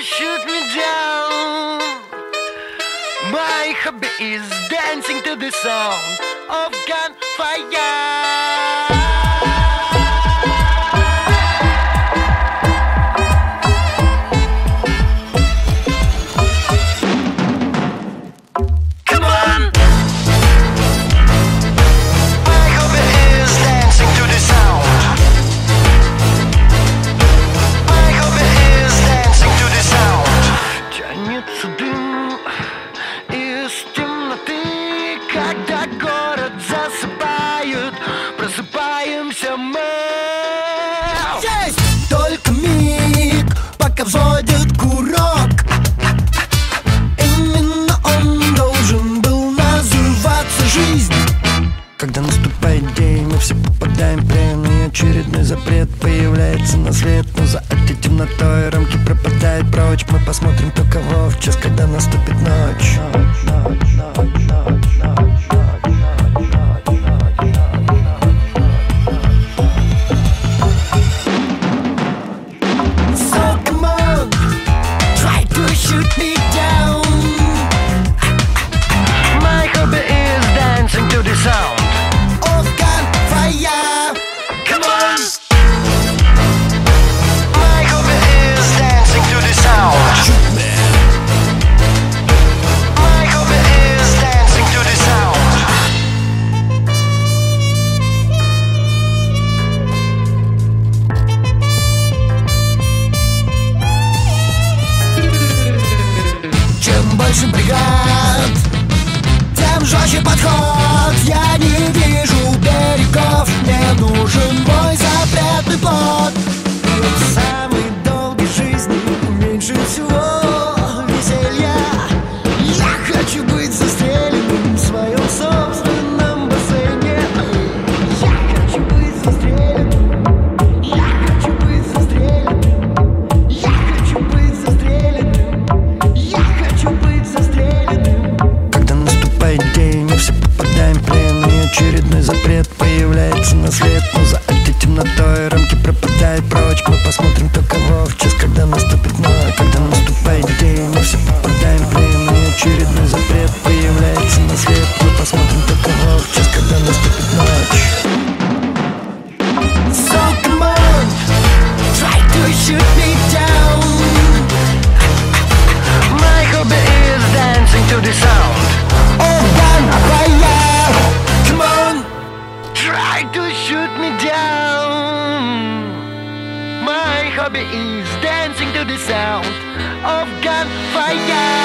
shoot me down. My hobby is dancing to the sound of gunfire. Когда город засыпает, просыпаемся мы. Есть только миг, пока взводит курок. Именно он должен был называться жизнь. Когда наступает день, мы все попадаем в плен, и очередной запрет появляется на свет. Но за этой темнотой рамки пропадают прочь. Мы посмотрим только в час, когда наступит ночь. Shoot me down. My hobby is dancing to the sound of gunfire. Come on. My hobby is dancing to the sound. Shoot me. My hobby is dancing to the sound. Чем больше бригад, тем жестче подход. Я не вижу берегов, мне нужен мой запретный плод. В самой долгой жизни меньше всего веселья. Я хочу быть застреленным в своем собственном бассейне. Я хочу быть застреленным. Я хочу быть застреленным. Я хочу быть застреленным. Я хочу быть застреленным. Когда наступает день, мы все попадаем в плен, и очередной запрет появляется на свет. Но за этой темнотой рамки пропадают прочь. Мы посмотрим только в час, когда наступит ночь. Когда наступает день, мы все попадаем в плен, и очередной запрет появляется на свет. Мы посмотрим только в час, когда наступит ночь. So come on, try to shoot me down. My hobby is dancing to the sound of gunfire. Come on, try to shoot me down. My hobby is dancing to the sound of gunfire.